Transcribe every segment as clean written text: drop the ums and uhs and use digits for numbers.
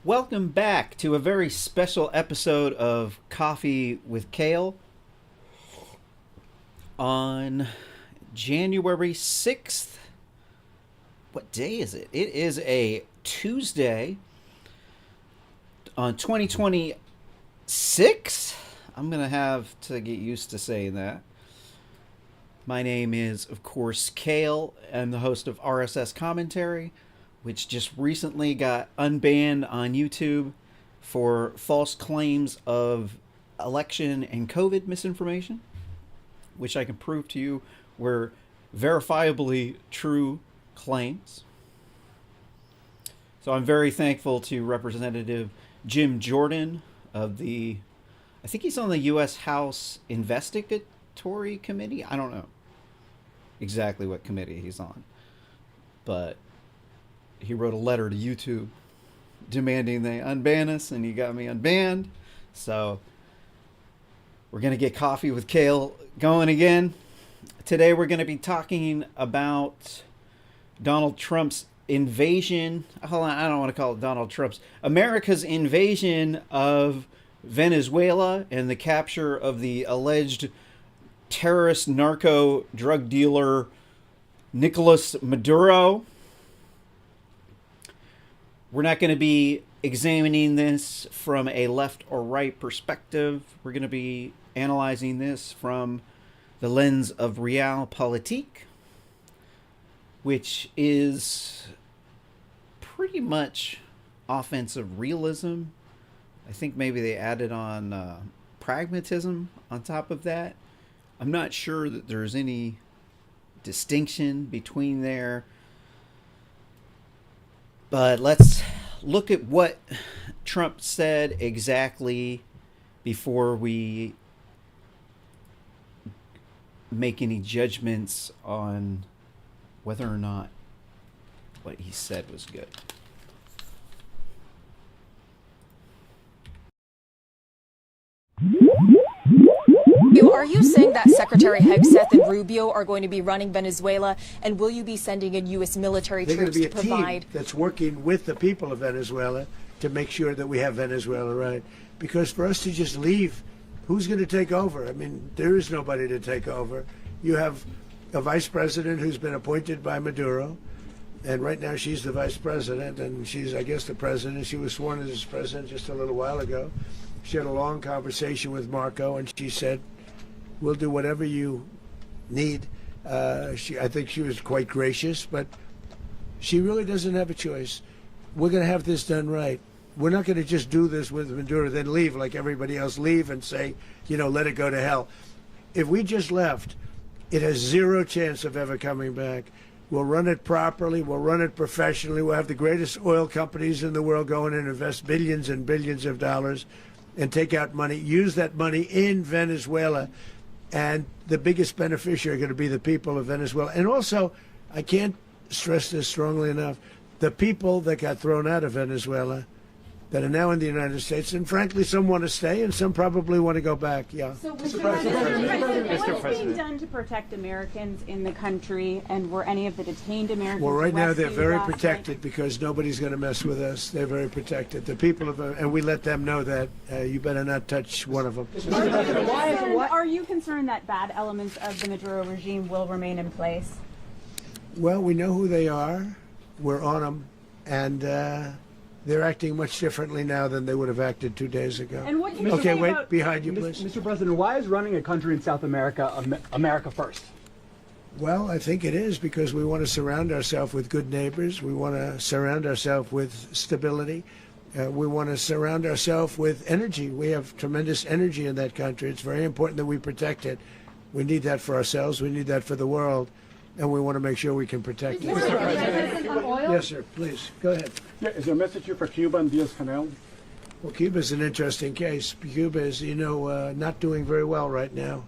Welcome back to a very special episode of Coffee with Cale on January 6th. What day is it? It is a Tuesday on 2026. I'm going to have to get used to saying that. My name is, of course, Cale. I'm the host of RSS Commentary, which just recently got unbanned on YouTube for false claims of election and COVID misinformation, which I can prove to you were verifiably true claims. So I'm very thankful to Representative Jim Jordan of I think he's on the U.S. House Investigatory Committee. I don't know exactly what committee he's on, but he wrote a letter to YouTube demanding they unban us, and he got me unbanned. So we're going to get Coffee with Cale going again. Today we're going to be talking about Donald Trump's invasion. Hold on, I don't want to call it Donald Trump's. America's invasion of Venezuela and the capture of the alleged terrorist narco drug dealer Nicolas Maduro. We're not going to be examining this from a left or right perspective. We're going to be analyzing this from the lens of Realpolitik, which is pretty much offensive realism. I think maybe they added on pragmatism on top of that. I'm not sure that there's any distinction between there. But let's look at what Trump said exactly before we make any judgments on whether or not what he said was good. Are you saying that Secretary Hegseth and Rubio are going to be running Venezuela, and will you be sending in U.S. military troops to provide? They're going to be a team that's working with the people of Venezuela to make sure that we have Venezuela right. Because for us to just leave, who's going to take over? I mean, there is nobody to take over. You have a vice president who's been appointed by Maduro, and right now she's the vice president, and she's, I guess, the president. She was sworn as president just a little while ago. She had a long conversation with Marco, and she said, we'll do whatever you need. I think she was quite gracious, but she really doesn't have a choice. We're going to have this done right. We're not going to just do this with Maduro, then leave like everybody else, leave and say, let it go to hell. If we just left, it has zero chance of ever coming back. We'll run it properly. We'll run it professionally. We'll have the greatest oil companies in the world go in and invest billions and billions of dollars and take out money, use that money in Venezuela. And the biggest beneficiary are going to be the people of Venezuela. And also, I can't stress this strongly enough, the people that got thrown out of Venezuela that are now in the United States, and frankly, some want to stay and some probably want to go back. Yeah. So, Mr. President, what's being done to protect Americans in the country, and were any of the detained Americans Well, right now they're very last protected night? because nobody's going to mess with us. They're very protected. The people of, and we let them know that you better not touch one of them. Are you concerned that bad elements of the Maduro regime will remain in place? Well, we know who they are. We're on them, and they're acting much differently now than they would have acted 2 days ago. And what can you Okay, say wait, about behind you, please. Mr. President, why is running a country in South America America first? Well, I think it is because we want to surround ourselves with good neighbors. We want to surround ourselves with stability. We want to surround ourselves with energy. We have tremendous energy in that country. It's very important that we protect it. We need that for ourselves. We need that for the world. And we want to make sure we can protect it. Yes, sir. Please, go ahead. Yeah, is there a message here for Cuba and Diaz-Canel? Well, Cuba is an interesting case. Cuba is, not doing very well right now.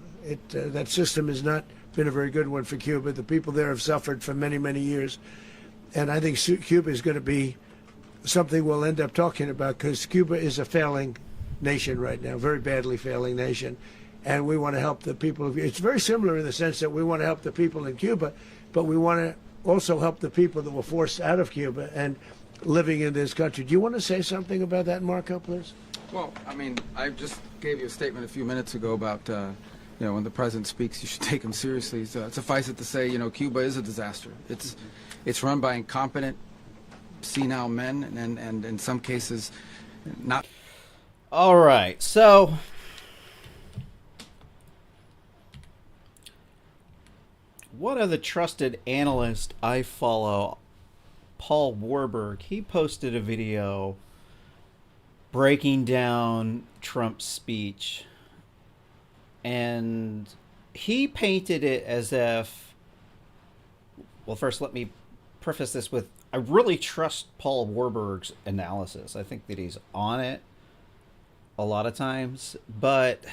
That system has not been a very good one for Cuba. The people there have suffered for many, many years. And I think Cuba is going to be something we'll end up talking about because Cuba is a failing nation right now, very badly failing nation. And we want to help the people. It's very similar in the sense that we want to help the people in Cuba, but we want to also help the people that were forced out of Cuba. And living in this country. Do you want to say something about that, Marco, please? Well, I mean, I just gave you a statement a few minutes ago about, when the president speaks, you should take him seriously. So suffice it to say, Cuba is a disaster. It's run by incompetent, senile men, and in some cases, not. All right, so one of the trusted analysts I follow, Paul Warburg, he posted a video breaking down Trump's speech, and he painted it as if, well, first let me preface this with, I really trust Paul Warburg's analysis. I think that he's on it a lot of times, but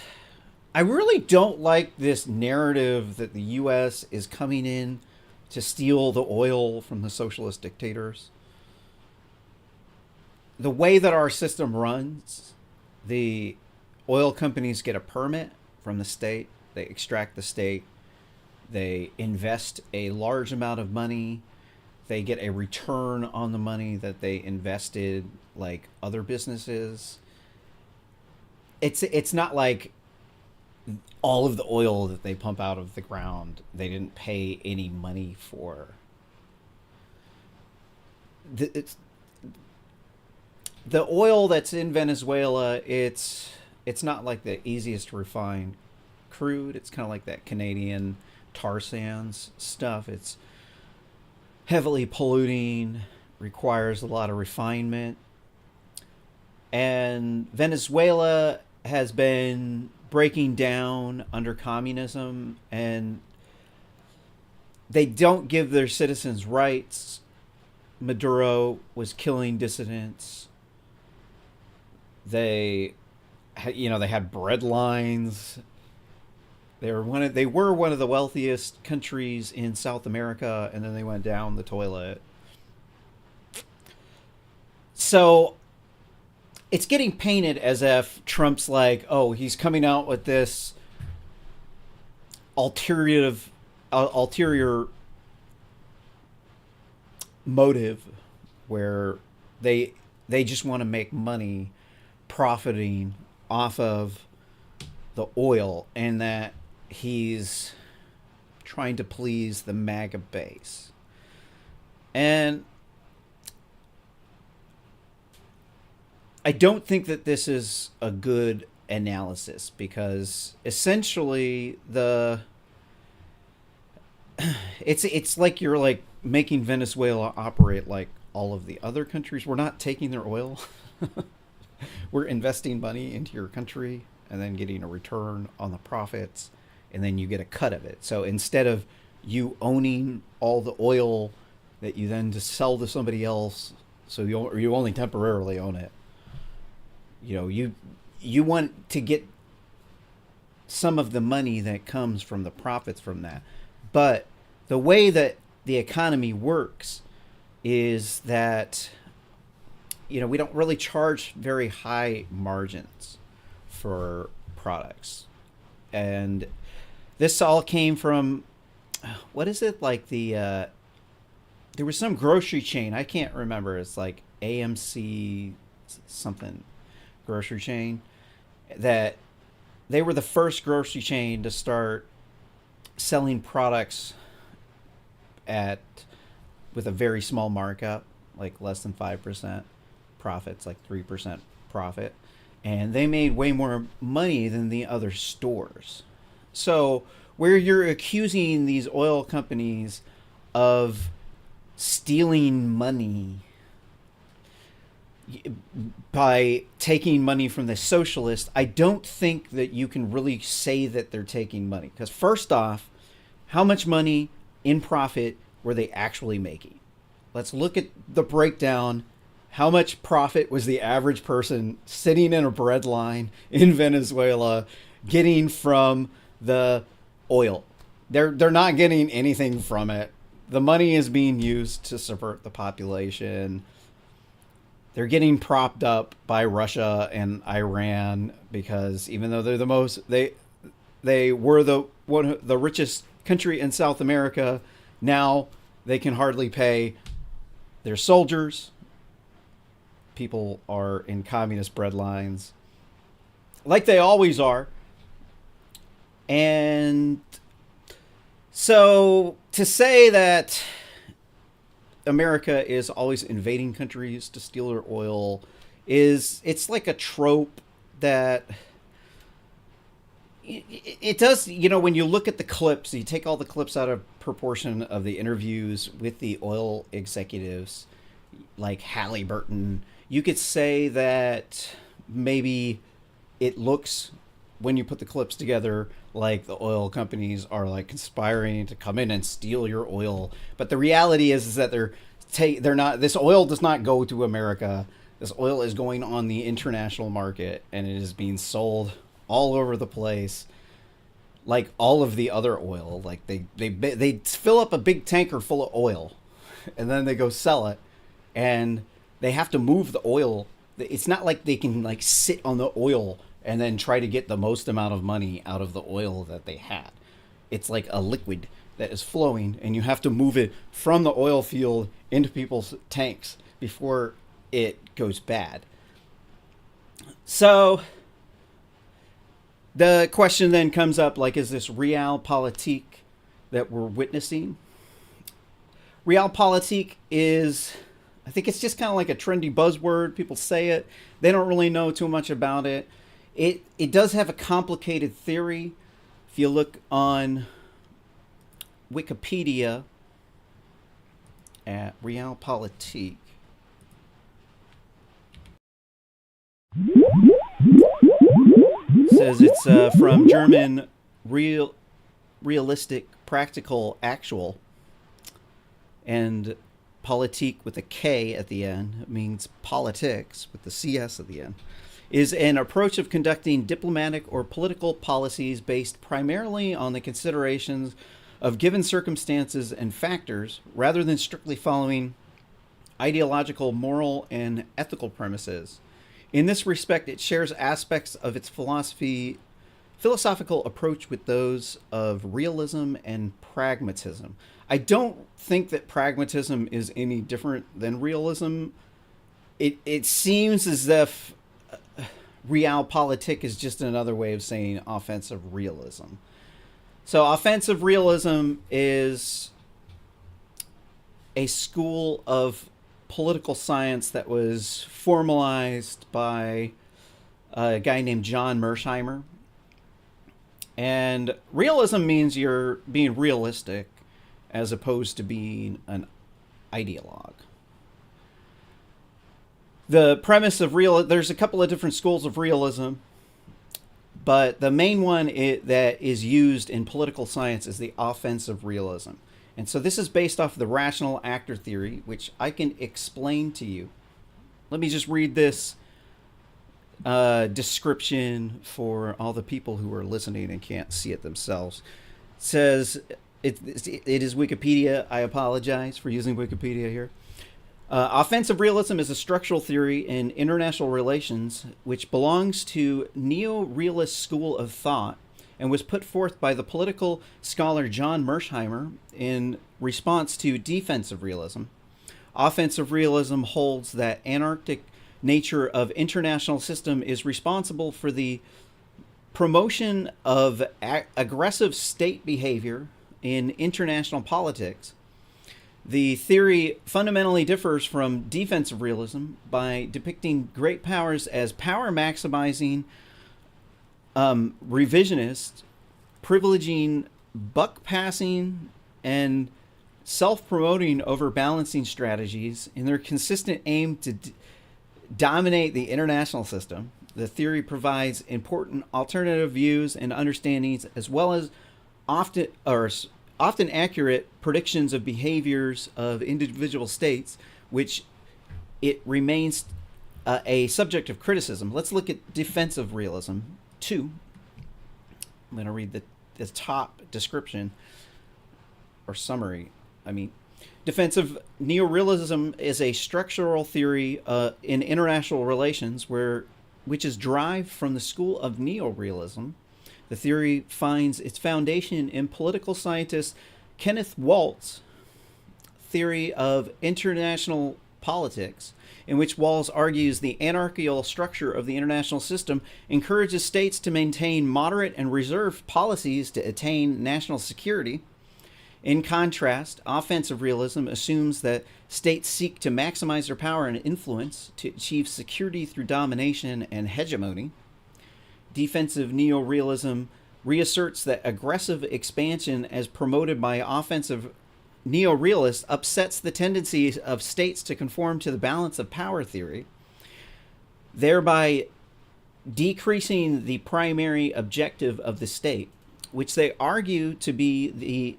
I really don't like this narrative that the U.S. is coming in to steal the oil from the socialist dictators. The way that our system runs, the oil companies get a permit from the state, they extract the state, they invest a large amount of money, they get a return on the money that they invested, like other businesses. It's not like all of the oil that they pump out of the ground, they didn't pay any money for. The oil that's in Venezuela, it's not like the easiest to refine crude. It's kind of like that Canadian tar sands stuff. It's heavily polluting, requires a lot of refinement. And Venezuela has been breaking down under communism, and they don't give their citizens rights. Maduro was killing dissidents. They had bread lines. They were one of the wealthiest countries in South America, and then they went down the toilet. So it's getting painted as if Trump's like, oh, he's coming out with this ulterior motive where they just want to make money profiting off of the oil, and that he's trying to please the MAGA base. And I don't think that this is a good analysis, because essentially it's like you're like making Venezuela operate like all of the other countries. We're not taking their oil. We're investing money into your country and then getting a return on the profits, and then you get a cut of it. So instead of you owning all the oil that you then just sell to somebody else, so you only temporarily own it, you want to get some of the money that comes from the profits from that. But the way that the economy works is that we don't really charge very high margins for products. And this all came from, what is it, like there was some grocery chain, I can't remember, it's like AMC something grocery chain, that they were the first grocery chain to start selling products with a very small markup, like less than 5% profits, like 3% profit, and they made way more money than the other stores. So where you're accusing these oil companies of stealing money by taking money from the socialists, I don't think that you can really say that they're taking money. Because first off, how much money in profit were they actually making? Let's look at the breakdown. How much profit was the average person sitting in a bread line in Venezuela getting from the oil? They're not getting anything from it. The money is being used to subvert the population. They're getting propped up by Russia and Iran, because even though they're they were the richest country in South America, now they can hardly pay their soldiers. people are in communist breadlines, like they always are. And so to say that America is always invading countries to steal their oil it's like a trope that it does, when you look at the clips, you take all the clips out of proportion of the interviews with the oil executives like Halliburton, you could say that maybe it looks, when you put the clips together, like the oil companies are like conspiring to come in and steal your oil. But the reality is that they're not. This oil does not go to America. This oil is going on the international market, and it is being sold all over the place, like all of the other oil. Like they fill up a big tanker full of oil, and then they go sell it, and they have to move the oil. It's not like they can like sit on the oil and then try to get the most amount of money out of the oil that they had. It's like a liquid that is flowing, and you have to move it from the oil field into people's tanks before it goes bad. So the question then comes up, like, is this Realpolitik that we're witnessing? Realpolitik is, I think it's just kind of like a trendy buzzword. People say it. They don't really know too much about it. It does have a complicated theory. If you look on Wikipedia at Realpolitik, says it's from German realistic, practical, actual, and Politik with a K at the end. It means politics with the CS at the end. Is an approach of conducting diplomatic or political policies based primarily on the considerations of given circumstances and factors, rather than strictly following ideological, moral, and ethical premises. In this respect, it shares aspects of its philosophical approach with those of realism and pragmatism. I don't think that pragmatism is any different than realism. It seems as if Realpolitik is just another way of saying offensive realism. So offensive realism is a school of political science that was formalized by a guy named John Mearsheimer. And realism means you're being realistic as opposed to being an ideologue. The premise of there's a couple of different schools of realism, but the main one that is used in political science is the offensive realism. And so this is based off the rational actor theory, which I can explain to you. Let me just read this description for all the people who are listening and can't see it themselves. It says, it is Wikipedia. I apologize for using Wikipedia here. Offensive realism is a structural theory in international relations which belongs to neo-realist school of thought and was put forth by the political scholar John Mearsheimer in response to defensive realism. Offensive realism holds that anarchic nature of international system is responsible for the promotion of aggressive state behavior in international politics. The theory fundamentally differs from defensive realism by depicting great powers as power maximizing, revisionist, privileging buck passing, and self-promoting over balancing strategies in their consistent aim to dominate the international system. The theory provides important alternative views and understandings, as well as often accurate predictions of behaviors of individual states, which it remains a subject of criticism. Let's look at defensive realism 2. I'm going to read the top description or summary. Defensive neorealism is a structural theory in international relations which is derived from the school of neorealism. The theory finds its foundation in political scientist Kenneth Walt's theory of international Realpolitik, in which Walls argues the anarchical structure of the international system encourages states to maintain moderate and reserved policies to attain national security. In contrast, offensive realism assumes that states seek to maximize their power and influence to achieve security through domination and hegemony. Defensive neorealism reasserts that aggressive expansion as promoted by offensive neorealists upsets the tendencies of states to conform to the balance of power theory, thereby decreasing the primary objective of the state, which they argue to be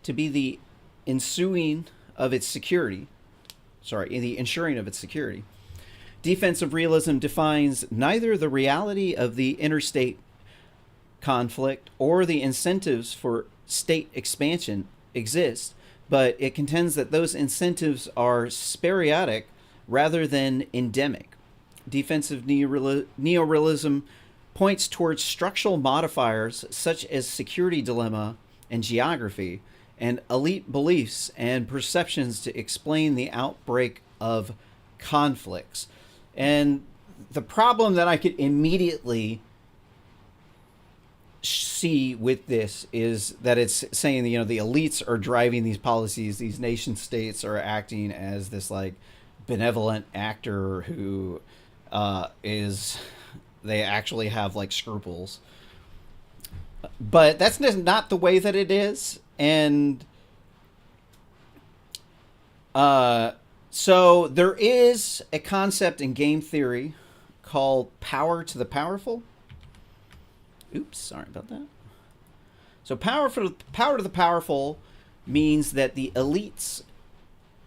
the ensuing of its security. The ensuring of its security. Defensive realism defines neither the reality of the interstate conflict or the incentives for state expansion exist, but it contends that those incentives are sporadic rather than endemic. Defensive neorealism points towards structural modifiers such as security dilemma and geography, and elite beliefs and perceptions to explain the outbreak of conflicts. And the problem that I could immediately see with this is that it's saying, you know, the elites are driving these policies. These nation states are acting as this like benevolent actor who they actually have like scruples. But that's not the way that it is. And so there is a concept in game theory called power to the powerful. Oops, sorry about that. So power to the powerful means that the elites,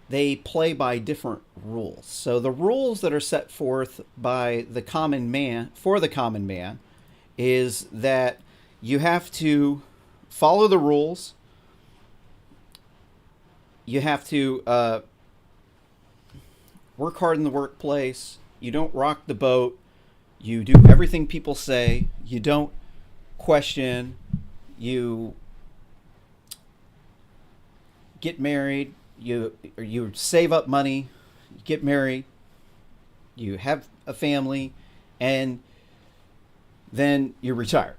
they play by different rules. So the rules that are set forth by the common man, for the common man, is that you have to follow the rules. You have to work hard in the workplace. You don't rock the boat. You do everything people say. You don't question. You get married. You save up money. You get married. You have a family, and then you retire.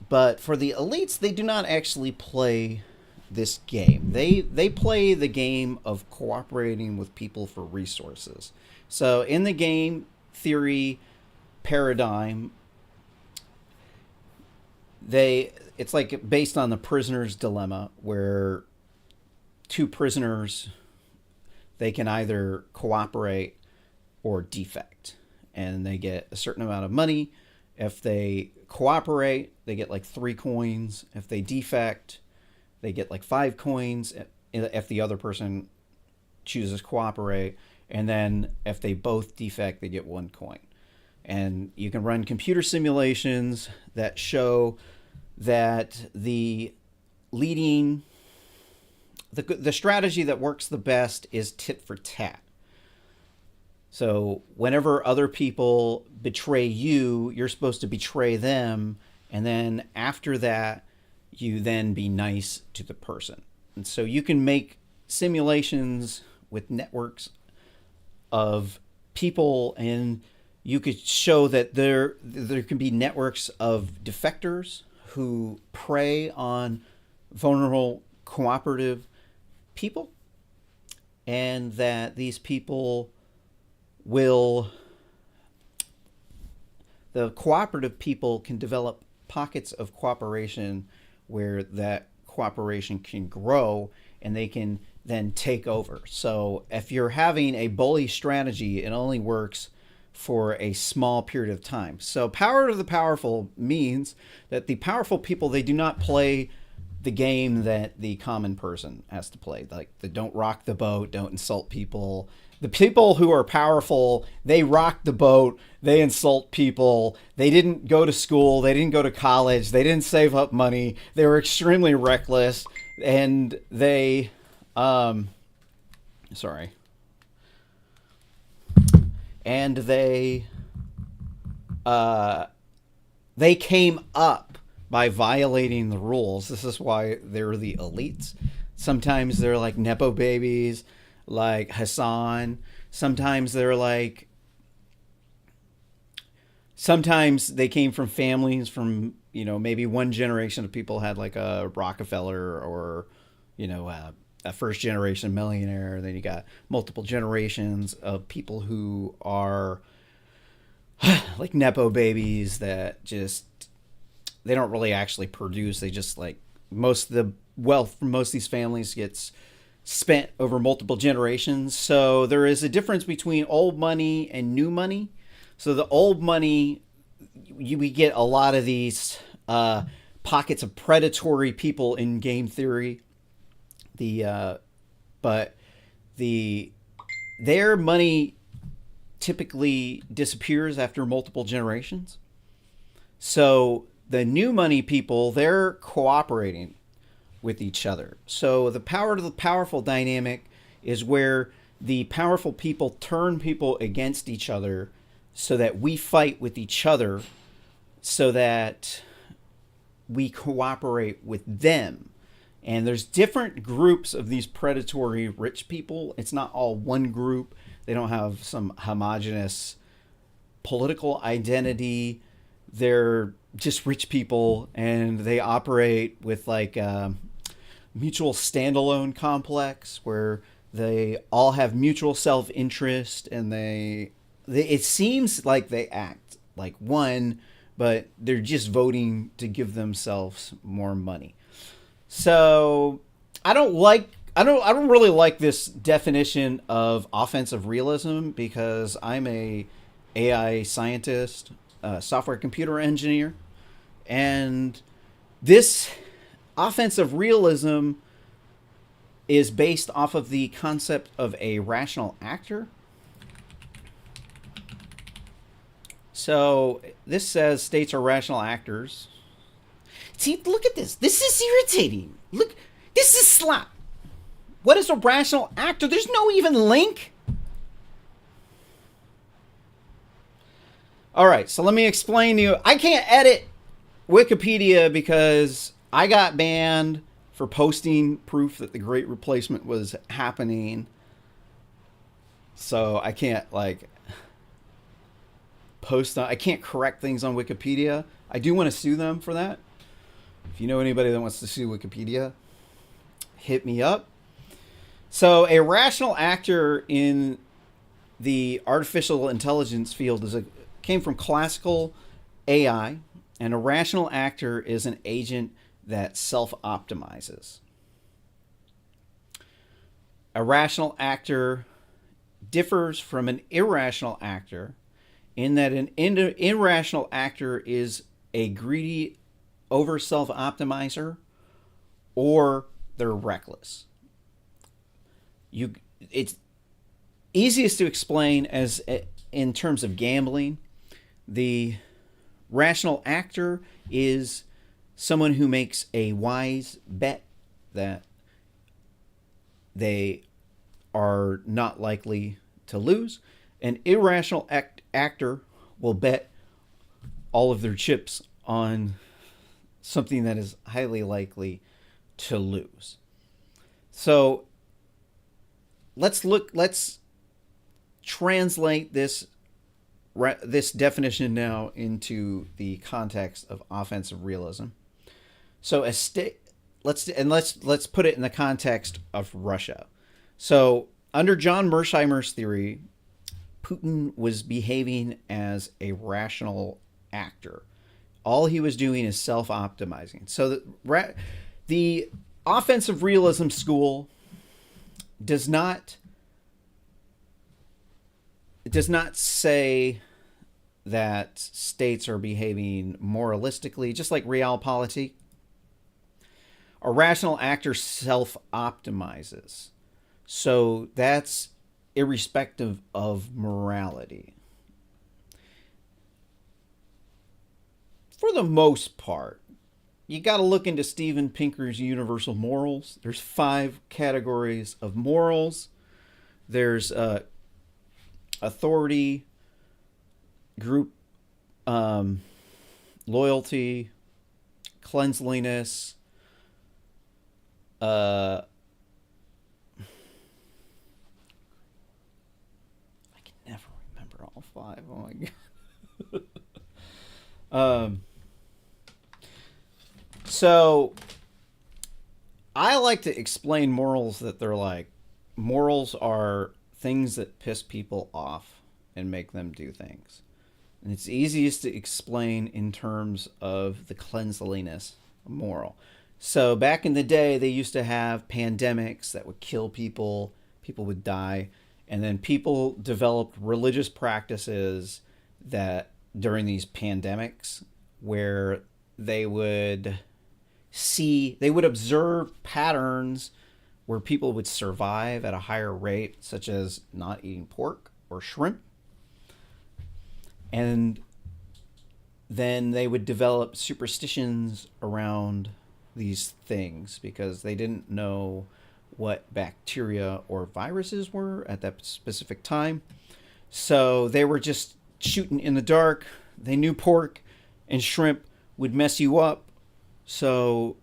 But for the elites, they do not actually play this game. They play the game of cooperating with people for resources. So in the game theory paradigm, it's like based on the prisoner's dilemma, where two prisoners, they can either cooperate or defect, and they get a certain amount of money. If they cooperate, they get like 3 coins. If they defect, they get like 5 coins if the other person chooses cooperate. And then if they both defect, they get 1 coin. And you can run computer simulations that show that the strategy that works the best is tit for tat. So whenever other people betray you, you're supposed to betray them. And then after that, you then be nice to the person. And so you can make simulations with networks of people, and you could show that there can be networks of defectors who prey on vulnerable cooperative people, and that these people the cooperative people can develop pockets of cooperation where that cooperation can grow, and they can then take over. So if you're having a bully strategy, it only works for a small period of time. So power to the powerful means that the powerful people, they do not play the game that the common person has to play. Like, they don't rock the boat, don't insult people. The people who are powerful, they rock the boat, they insult people, they didn't go to school, they didn't go to college, they didn't save up money, they were extremely reckless, and they, and they came up by violating the rules. This is why they're the elites. Sometimes they're like Nepo babies. like Hassan. Sometimes sometimes they came from families from, maybe one generation of people had like a Rockefeller or, a first generation millionaire. Then you got multiple generations of people who are like Nepo babies that they don't really actually produce. They just like, most of the wealth from most of these families gets spent over multiple generations. So there is a difference between old money and new money. So the old money, we get a lot of these pockets of predatory people in game theory. But their money typically disappears after multiple generations. So the new money people, they're cooperating with each other. So the power to the powerful dynamic is where the powerful people turn people against each other so that we fight with each other so that we cooperate with them. And there's different groups of these predatory rich people. It's not all one group. They don't have some homogenous political identity. They're just rich people, and they operate with like a mutual standalone complex where they all have mutual self-interest, and it seems like they act like one, but they're just voting to give themselves more money. So I don't really like this definition of offensive realism, because I'm a AI scientist, software computer engineer, and this offensive realism is based off of the concept of a rational actor. So this says states are rational actors. See, look at this. This is irritating. Look, this is slop. What is a rational actor? There's no even link. All right, so let me explain to you. I can't edit Wikipedia because I got banned for posting proof that the Great Replacement was happening. So I can't I can't correct things on Wikipedia. I do want to sue them for that. If you know anybody that wants to sue Wikipedia, hit me up. So a rational actor in the artificial intelligence field came from classical AI, and a rational actor is an agent that self-optimizes. A rational actor differs from an irrational actor in that an irrational actor is a greedy over self-optimizer, or they're reckless. It's easiest to explain as in terms of gambling. The rational actor is someone who makes a wise bet that they are not likely to lose. An irrational actor will bet all of their chips on something that is highly likely to lose. So let's translate this definition now into the context of offensive realism. So let's put it in the context of Russia. So under John Mearsheimer's theory, Putin was behaving as a rational actor. All he was doing is self-optimizing. So the offensive realism school does not say that states are behaving moralistically, just like Realpolitik. A rational actor self-optimizes. So that's irrespective of morality. For the most part, you got to look into Steven Pinker's universal morals. There's 5 categories of morals. There's authority, group loyalty, cleanliness, alive. Oh my god. So I like to explain morals that they're like, morals are things that piss people off and make them do things. And it's easiest to explain in terms of the cleanliness of moral. So back in the day, they used to have pandemics that would kill people. People would die. And then people developed religious practices that during these pandemics where they would observe patterns where people would survive at a higher rate, such as not eating pork or shrimp. And then they would develop superstitions around these things because they didn't know what bacteria or viruses were at that specific time. So they were just shooting in the dark. They knew pork and shrimp would mess you up. So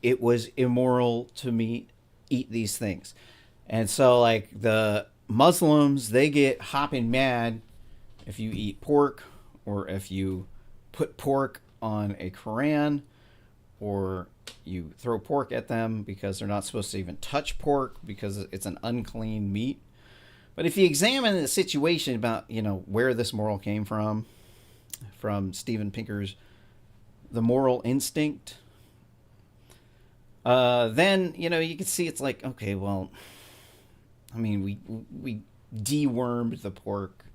it was immoral to eat these things. And so like the Muslims, they get hopping mad if you eat pork or if you put pork on a Quran or you throw pork at them because they're not supposed to even touch pork because it's an unclean meat. But if you examine the situation about, where this moral came from Steven Pinker's The Moral Instinct, then, you can see it's like, okay, well, I mean, we dewormed the pork.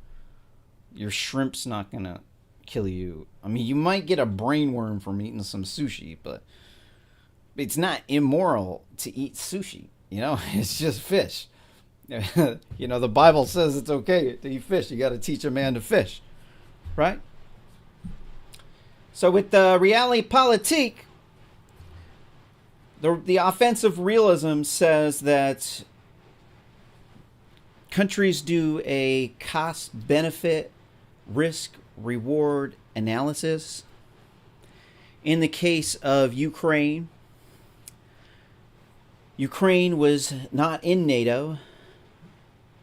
Your shrimp's not going to kill you. I mean, you might get a brain worm from eating some sushi, but it's not immoral to eat sushi. It's just fish. The Bible says it's okay to eat fish. You got to teach a man to fish, right? So with the Realpolitik, the offensive realism says that countries do a cost-benefit, risk-reward analysis. In the case of Ukraine was not in NATO.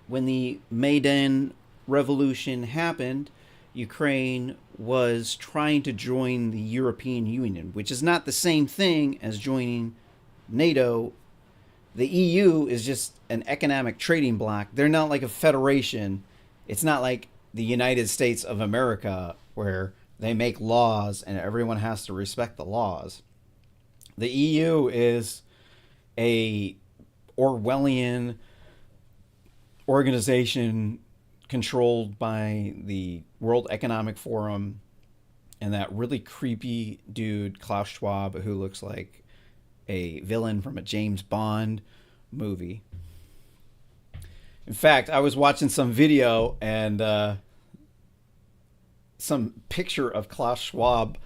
When the Maidan Revolution happened, Ukraine was trying to join the European Union, which is not the same thing as joining NATO. The EU is just an economic trading bloc. They're not like a federation. It's not like the United States of America where they make laws and everyone has to respect the laws. The EU is a Orwellian organization controlled by the World Economic Forum and that really creepy dude Klaus Schwab, who looks like a villain from a James Bond movie. In fact, I was watching some video and some picture of Klaus Schwab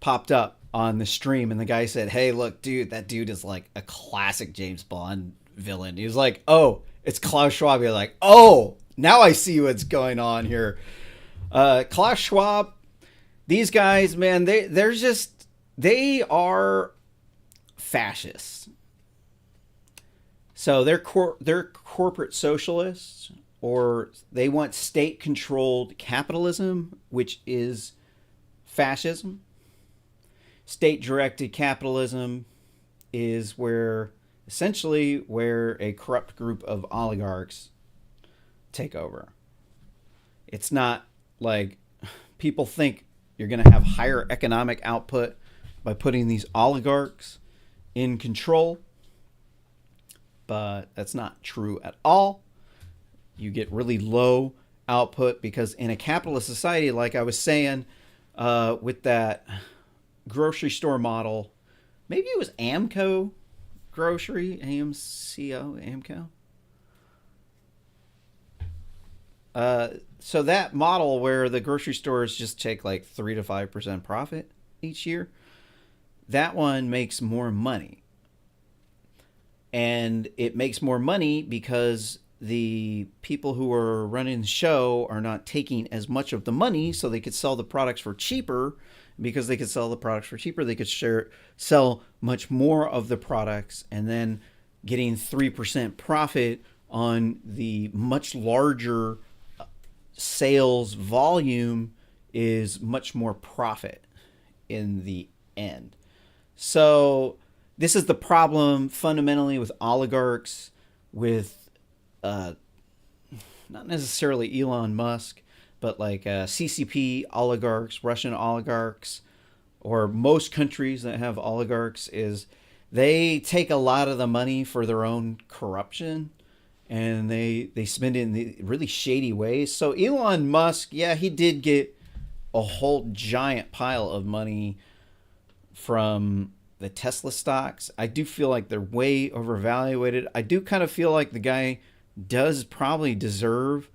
popped up on the stream, and the guy said, "Hey, look, dude, that dude is like a classic James Bond villain." He was like, "Oh, it's Klaus Schwab." You're like, "Oh, now I see what's going on here." Klaus Schwab, these guys, man, they are fascists. So they're corporate socialists, or they want state-controlled capitalism, which is fascism. State-directed capitalism is essentially where a corrupt group of oligarchs take over. It's not like people think you're going to have higher economic output by putting these oligarchs in control, but that's not true at all. You get really low output because in a capitalist society, like I was saying, with that grocery store model, maybe it was Amco Grocery, AMCO. So that model where the grocery stores just take like 3 to 5% profit each year, that one makes more money. And it makes more money because the people who are running the show are not taking as much of the money, so they could sell the products for cheaper. Because they could sell the products for cheaper, they could sell much more of the products, and then getting 3% profit on the much larger sales volume is much more profit in the end. So this is the problem fundamentally with oligarchs, with not necessarily Elon Musk, but like CCP oligarchs, Russian oligarchs, or most countries that have oligarchs, is they take a lot of the money for their own corruption, and they spend it in the really shady ways. So Elon Musk, yeah, he did get a whole giant pile of money from the Tesla stocks. I do feel like they're way overvaluated. I do kind of feel like the guy does probably deserve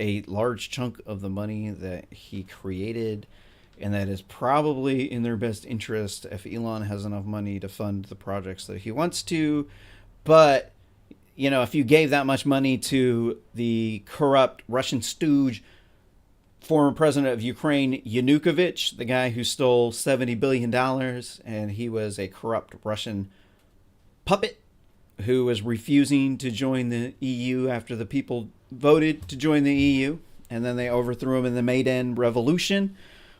a large chunk of the money that he created, and that is probably in their best interest if Elon has enough money to fund the projects that he wants to. But, you know, if you gave that much money to the corrupt Russian stooge, former president of Ukraine, Yanukovych, the guy who stole $70 billion, and he was a corrupt Russian puppet who was refusing to join the EU after the people voted to join the EU, and then they overthrew him in the Maidan Revolution,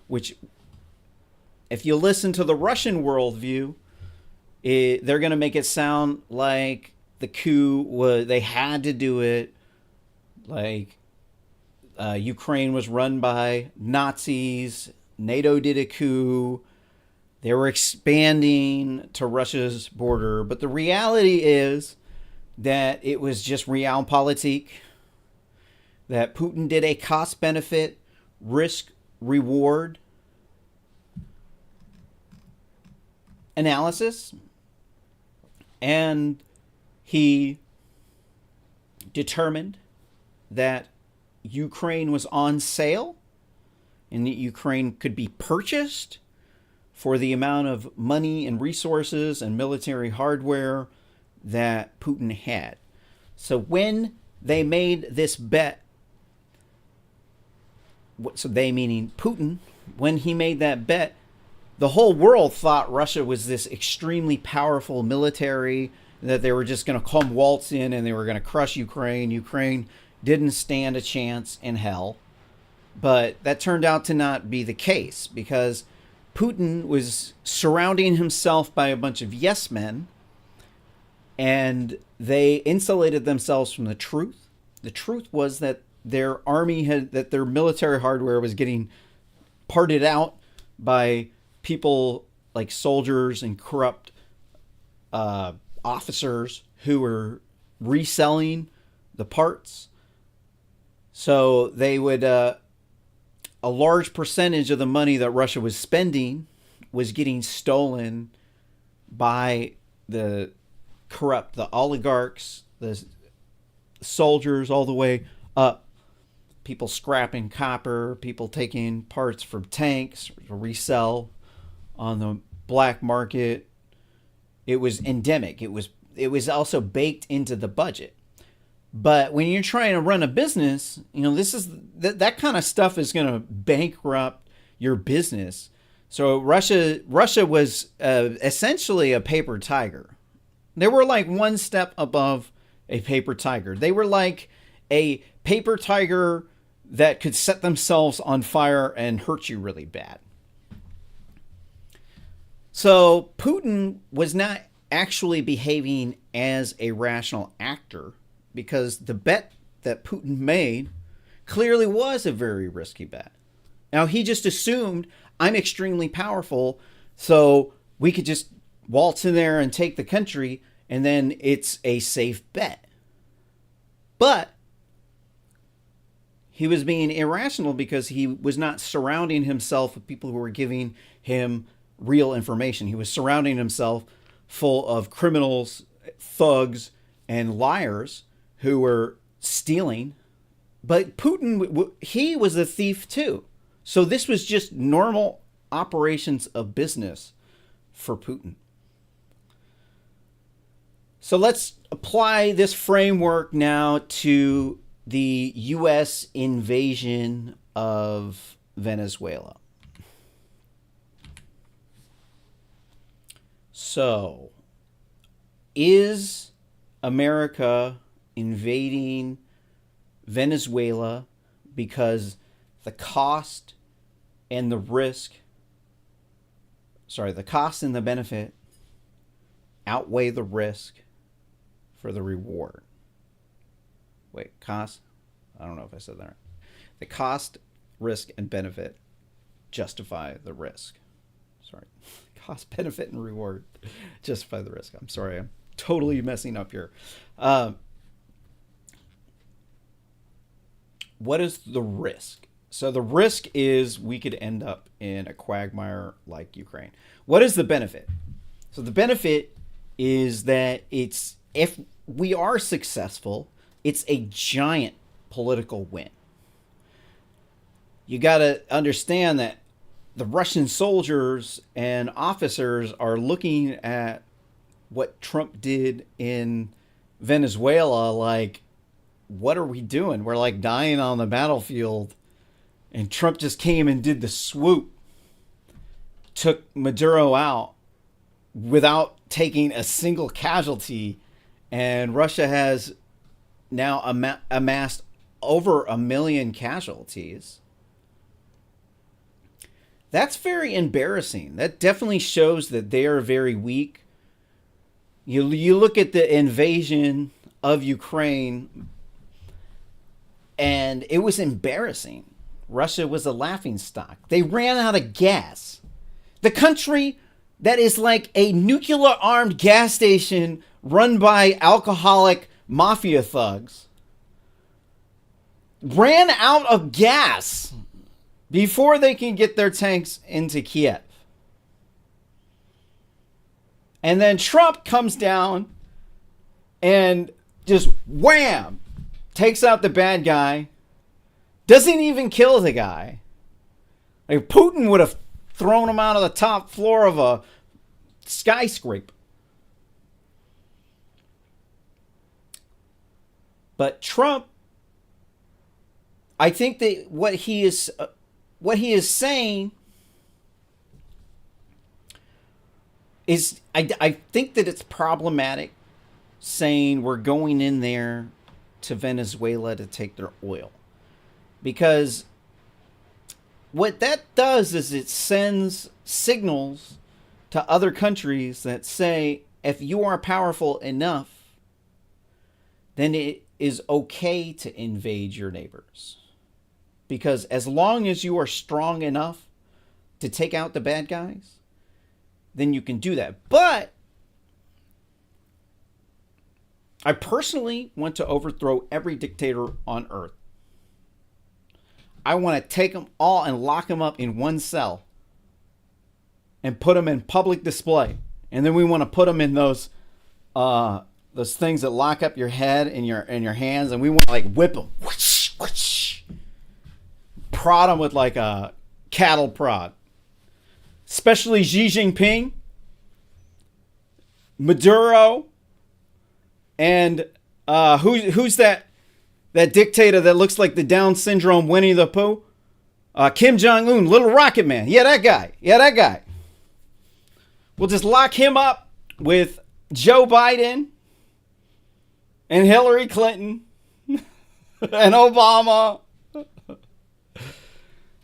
which, if you listen to the Russian worldview, they're going to make it sound like the coup was, they had to do it, like Ukraine was run by Nazis, NATO did a coup, they were expanding to Russia's border. But the reality is that it was just Realpolitik, that Putin did a cost-benefit, risk-reward analysis, and he determined that Ukraine was on sale and that Ukraine could be purchased for the amount of money and resources and military hardware that Putin had. So when they made this bet, so they meaning Putin, when he made that bet, the whole world thought Russia was this extremely powerful military, that they were just going to come waltz in and they were going to crush Ukraine. Ukraine didn't stand a chance in hell. But that turned out to not be the case, because Putin was surrounding himself by a bunch of yes men, and they insulated themselves from the truth. The truth was that their army that their military hardware was getting parted out by people like soldiers and corrupt officers who were reselling the parts. So they would, a large percentage of the money that Russia was spending was getting stolen by the corrupt, the oligarchs, the soldiers, all the way up. People scrapping copper, people taking parts from tanks to resell on the black market. It was endemic. It was also baked into the budget. But when you're trying to run a business, you know, this is that kind of stuff is going to bankrupt your business. So Russia was essentially a paper tiger. They were like one step above a paper tiger. They were like a paper tiger that could set themselves on fire and hurt you really bad. So Putin was not actually behaving as a rational actor, because the bet that Putin made clearly was a very risky bet. Now, he just assumed, I'm extremely powerful, so we could just waltz in there and take the country, and then it's a safe bet. But he was being irrational because he was not surrounding himself with people who were giving him real information. He was surrounding himself full of criminals, thugs, and liars who were stealing. But Putin, he was a thief too. So this was just normal operations of business for Putin. So let's apply this framework now to the U.S. invasion of Venezuela. So, is America invading Venezuela because the cost and the risk, the cost and the benefit outweigh the risk for the reward. Wait, cost? I don't know if I said that right. The cost, risk, and benefit justify the risk. Sorry. Cost, benefit, and reward justify the risk. I'm sorry. I'm totally messing up here. What is the risk? So the risk is we could end up in a quagmire like Ukraine. What is the benefit? So the benefit is that if we are successful, it's a giant political win. You got to understand that the Russian soldiers and officers are looking at what Trump did in Venezuela like, what are we doing? We're like dying on the battlefield. And Trump just came and did the swoop, took Maduro out without taking a single casualty. And Russia has now amassed over 1 million casualties. That's very embarrassing. That definitely shows that they are very weak. You look at the invasion of Ukraine, and it was embarrassing. Russia was a laughingstock. They ran out of gas. The country that is like a nuclear-armed gas station run by alcoholic mafia thugs ran out of gas before they can get their tanks into Kiev. And then Trump comes down and just wham, takes out the bad guy, doesn't even kill the guy. Like Putin would have thrown him out of the top floor of a skyscraper. But Trump, I think that what he is saying is, I think that it's problematic saying we're going in there to Venezuela to take their oil. Because what that does is it sends signals to other countries that say, if you are powerful enough, then it is okay to invade your neighbors. Because as long as you are strong enough to take out the bad guys, then you can do that. But I personally want to overthrow every dictator on earth. I want to take them all and lock them up in one cell and put them in public display. And then we want to put them in those things that lock up your head and your hands, and we want to like whip them, whoosh, whoosh, prod them with like a cattle prod. Especially Xi Jinping, Maduro, and who's that dictator that looks like the Down syndrome Winnie the Pooh? Kim Jong-un, Little Rocket Man. Yeah, that guy. We'll just lock him up with Joe Biden and Hillary Clinton and Obama.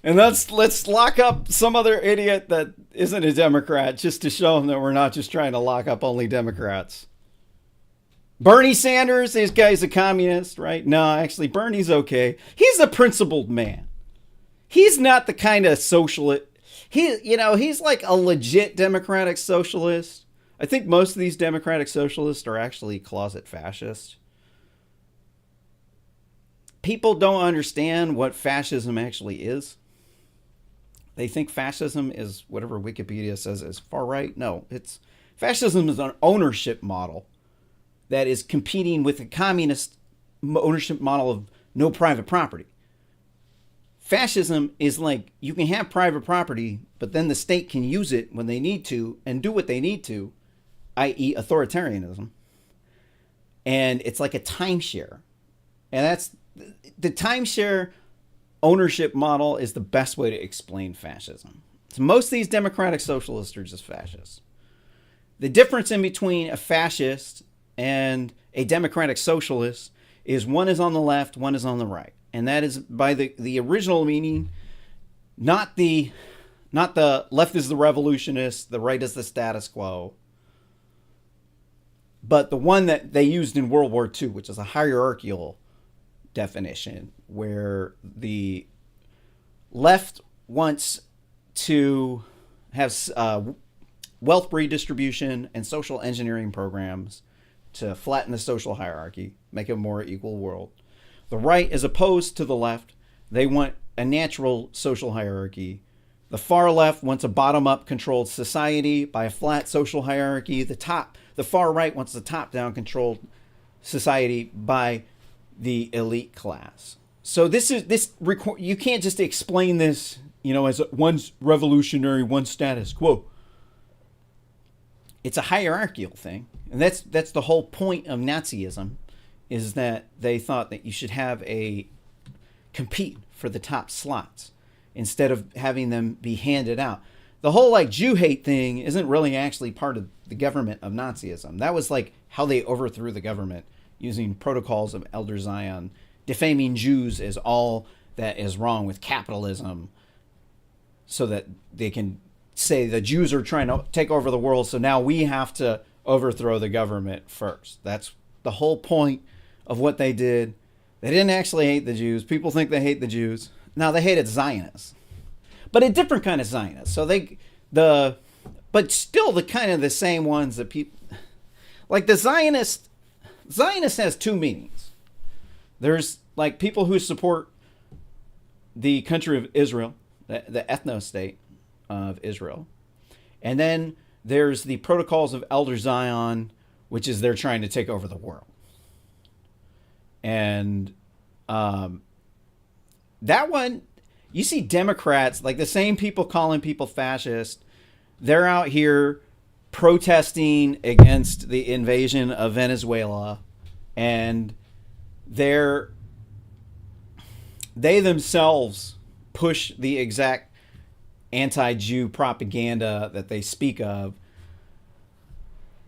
And let's lock up some other idiot that isn't a Democrat just to show them that we're not just trying to lock up only Democrats. Bernie Sanders, this guy's a communist, right? No, actually, Bernie's okay. He's a principled man. He's not the kind of socialist. He's like a legit democratic socialist. I think most of these democratic socialists are actually closet fascists. People don't understand what fascism actually is. They think fascism is whatever Wikipedia says is far right. No, fascism is an ownership model that is competing with a communist ownership model of no private property. Fascism is like you can have private property, but then the state can use it when they need to and do what they need to, i.e. authoritarianism. And it's like a timeshare. And that's the timeshare ownership model is the best way to explain fascism. So most of these democratic socialists are just fascists. The difference in between a fascist and a democratic socialist is one is on the left, one is on the right. and that is by the original meaning, not the left is the revolutionist, the right is the status quo, but the one that they used in World War II, which is a hierarchical definition, where the left wants to have wealth redistribution and social engineering programs to flatten the social hierarchy, make a more equal world. The right is opposed to the left. They want a natural social hierarchy. The far left wants a bottom-up controlled society by a flat social hierarchy. The far right wants a top-down controlled society by the elite class. So you can't just explain this, as one's revolutionary, one status quo. It's a hierarchical thing, and that's the whole point of Nazism, is that they thought that you should have compete for the top slots instead of having them be handed out. The whole Jew hate thing isn't really actually part of the government of Nazism. That was how they overthrew the government, using protocols of Elder Zion, defaming Jews as all that is wrong with capitalism, so that they can say the Jews are trying to take over the world, so now we have to overthrow the government first. That's the whole point of what they did. They didn't actually hate the Jews. People think they hate the Jews. Now, they hated Zionists, but a different kind of Zionists. So but still the kind of the same ones that people, the Zionist has two meanings. There's people who support the country of Israel, the ethno-state of Israel. And then there's the protocols of Elder Zion, which is they're trying to take over the world. And that one, you see Democrats, the same people calling people fascist, they're out here protesting against the invasion of Venezuela, and they themselves push the exact anti-Jew propaganda that they speak of.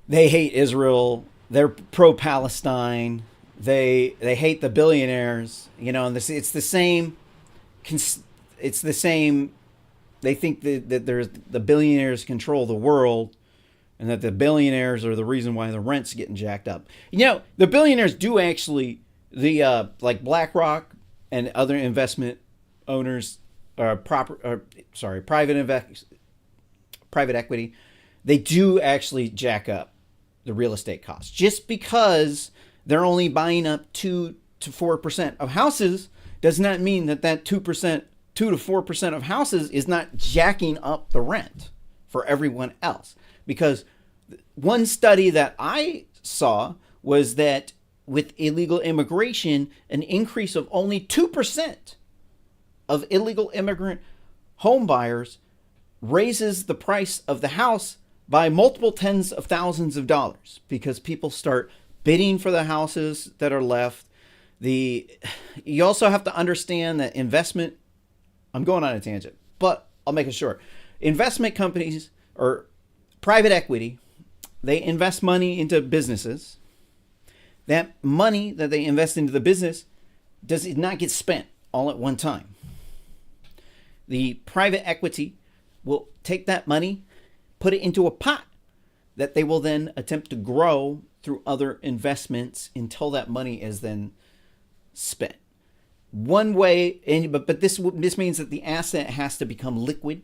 They hate Israel. They're pro-Palestine. They hate the billionaires. And it's the same. It's the same. They think that there's the billionaires control the world, and that the billionaires are the reason why the rent's getting jacked up. The billionaires do actually, BlackRock and other investment owners, private equity, they do actually jack up the real estate costs. Just because they're only buying up 2 to 4% of houses does not mean that 2 to 4% of houses is not jacking up the rent for everyone else. Because one study that I saw was that with illegal immigration, an increase of only 2% of illegal immigrant home buyers raises the price of the house by multiple tens of thousands of dollars, because people start bidding for the houses that are left. You also have to understand that I'm going on a tangent, but I'll make it short. Investment companies or private equity, they invest money into businesses. That money that they invest into the business does not get spent all at one time. The private equity will take that money, put it into a pot that they will then attempt to grow through other investments until that money is then spent. One way, but this means that the asset has to become liquid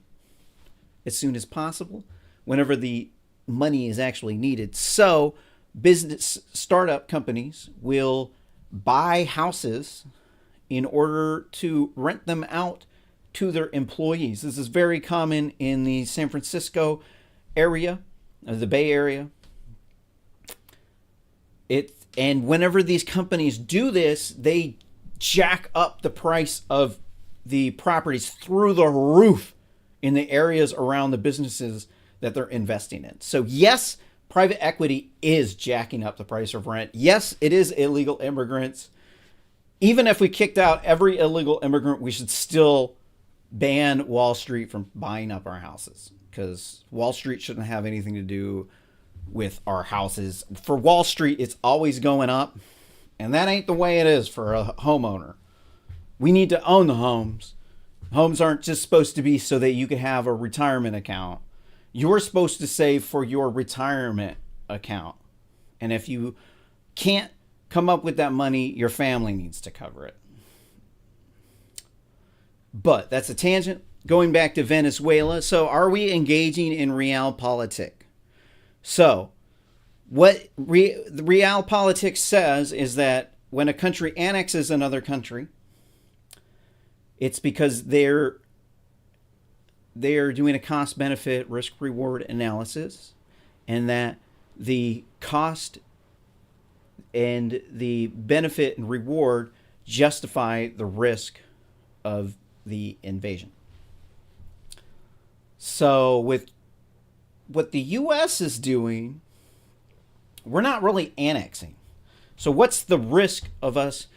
as soon as possible, whenever the money is actually needed. So business startup companies will buy houses in order to rent them out to their employees. This is very common in the San Francisco area, the Bay Area. And whenever these companies do this, they jack up the price of the properties through the roof in the areas around the businesses that they're investing in. So yes, private equity is jacking up the price of rent. Yes, it is illegal immigrants. Even if we kicked out every illegal immigrant, we should still ban Wall Street from buying up our houses, because Wall Street shouldn't have anything to do with our houses. For Wall Street, it's always going up, and that ain't the way it is for a homeowner. We need to own the homes. Homes aren't just supposed to be so that you can have a retirement account. You're supposed to save for your retirement account. And if you can't come up with that money, your family needs to cover it. But that's a tangent. Going back to Venezuela. So are we engaging in realpolitik? So what the Realpolitik says is that when a country annexes another country, it's because they're doing a cost-benefit risk-reward analysis, and that the cost and the benefit and reward justify the risk of the invasion. So with what the U.S. is doing, we're not really annexing. So what's the risk of us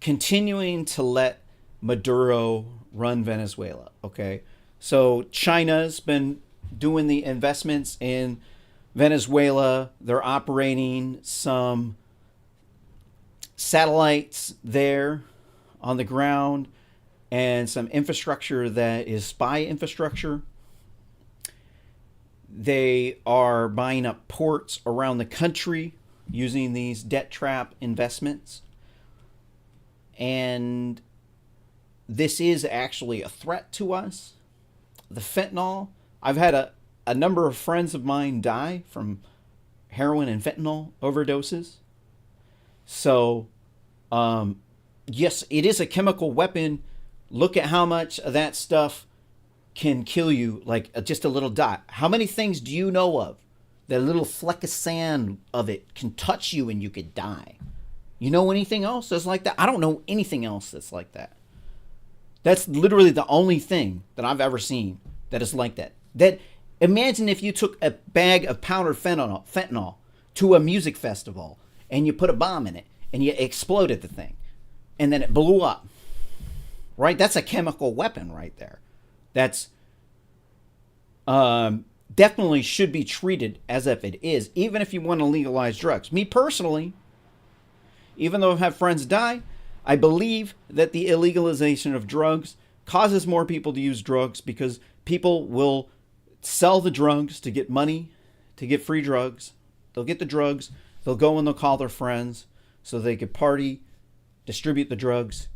continuing to let Maduro run Venezuela? Okay, so China's been doing the investments in Venezuela. They're operating some satellites there on the ground and some infrastructure that is spy infrastructure. They are buying up ports around the country using these debt trap investments. And this is actually a threat to us. The fentanyl, I've had a number of friends of mine die from heroin and fentanyl overdoses. So, yes, it is a chemical weapon. Look at how much of that stuff can kill you, like just a little dot. How many things do you know of that a little fleck of sand of it can touch you and you could die? You know anything else that's like that? I don't know anything else that's like that. That's literally the only thing that I've ever seen that is like that. That imagine if you took a bag of powdered fentanyl to a music festival and you put a bomb in it and you exploded the thing and then it blew up. Right? That's a chemical weapon right there. That's definitely should be treated as if it is, even if you want to legalize drugs. Me personally, even though I've had friends die, I believe that the illegalization of drugs causes more people to use drugs because people will sell the drugs to get money, to get free drugs. They'll get the drugs, they'll go and they'll call their friends so they could party, distribute the drugs,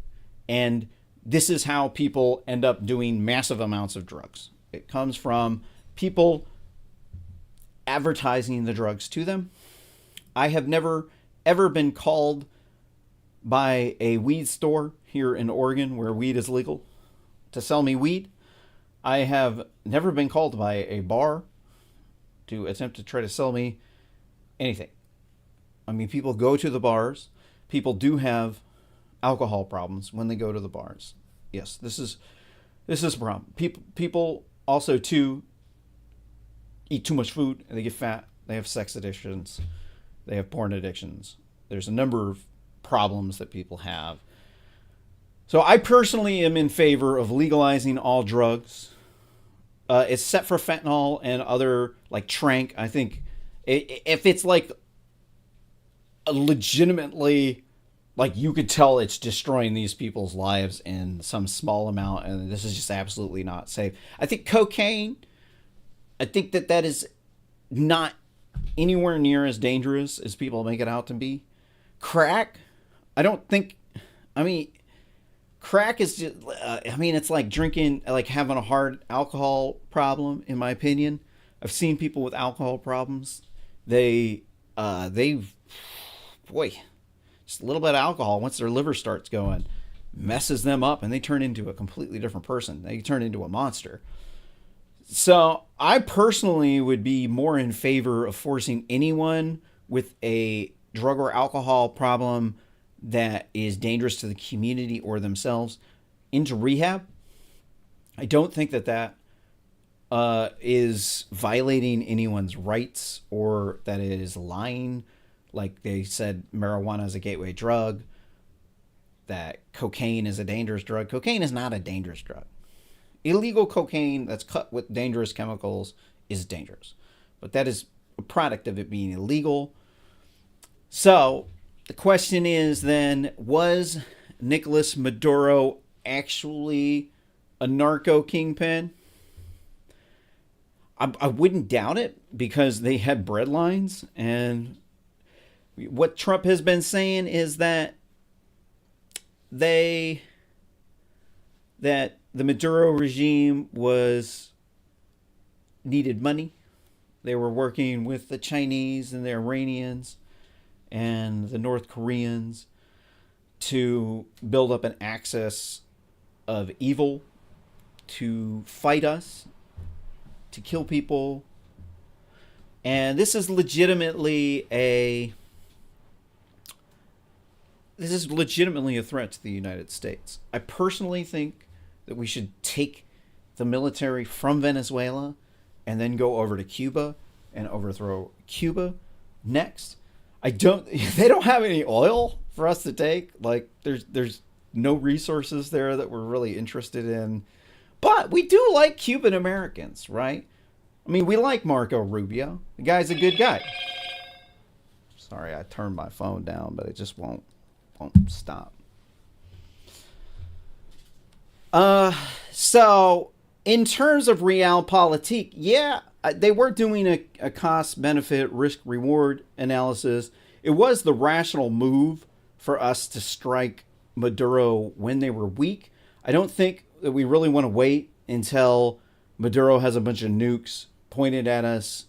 and this is how people end up doing massive amounts of drugs. It comes from people advertising the drugs to them. I have never, ever been called by a weed store here in Oregon where weed is legal to sell me weed. I have never been called by a bar to attempt to try to sell me anything. I mean, people go to the bars. People do have alcohol problems when they go to the bars. Yes, this is a problem. People also too eat too much food and they get fat. They have sex addictions. They have porn addictions. There's a number of problems that people have. So I personally am in favor of legalizing all drugs. It's set for fentanyl and other like trank. I think if it's like a legitimately, like you could tell it's destroying these people's lives in some small amount, and this is just absolutely not safe. I think cocaine, I think that is not anywhere near as dangerous as people make it out to be. Crack, I don't think, I mean, crack is just, it's like drinking, like having a hard alcohol problem, in my opinion. I've seen people with alcohol problems. Boy, just a little bit of alcohol, once their liver starts going, messes them up and they turn into a completely different person. They turn into a monster. So I personally would be more in favor of forcing anyone with a drug or alcohol problem that is dangerous to the community or themselves into rehab. I don't think that is violating anyone's rights or that it is lying. Like they said, marijuana is a gateway drug, that cocaine is a dangerous drug. Cocaine is not a dangerous drug. Illegal cocaine that's cut with dangerous chemicals is dangerous. But that is a product of it being illegal. So the question is then, was Nicolas Maduro actually a narco kingpin? I wouldn't doubt it, because they had bread lines, and what Trump has been saying is that the Maduro regime needed money. They were working with the Chinese and the Iranians and the North Koreans to build up an axis of evil, to fight us, to kill people. And this is legitimately a threat to the United States. I personally think that we should take the military from Venezuela and then go over to Cuba and overthrow Cuba next. They don't have any oil for us to take. Like, there's no resources there that we're really interested in. But we do like Cuban Americans, right? I mean, we like Marco Rubio. The guy's a good guy. Sorry, I turned my phone down, but it just won't stop. So in terms of Realpolitik, yeah, they were doing a cost-benefit, risk-reward analysis. It was the rational move for us to strike Maduro when they were weak. I don't think that we really want to wait until Maduro has a bunch of nukes pointed at us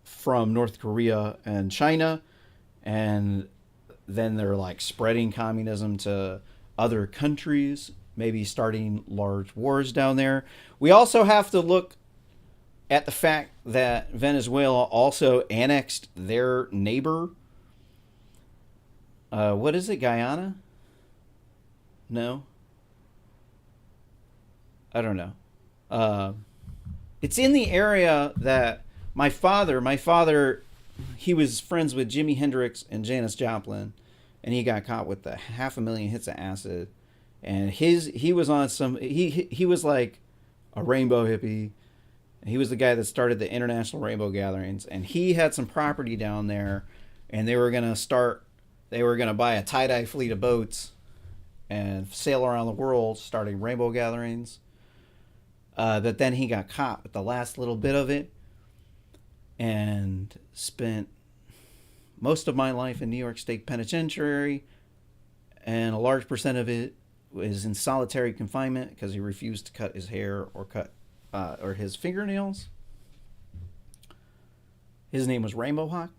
from North Korea and China, and then they're like spreading communism to other countries, maybe starting large wars down there. We also have to look at the fact that Venezuela also annexed their neighbor. What is it, Guyana? No? I don't know. It's in the area that my father, he was friends with Jimi Hendrix and Janis Joplin, and he got caught with 500,000 hits of acid. And he was on some, he was like a rainbow hippie. He was the guy that started the International Rainbow Gatherings, and he had some property down there, and they were going to buy a tie-dye fleet of boats and sail around the world starting rainbow gatherings. But then he got caught with the last little bit of it, and spent most of my life in New York State Penitentiary, and a large percent of it was in solitary confinement because he refused to cut his hair or his fingernails. His name was Rainbow Hawk.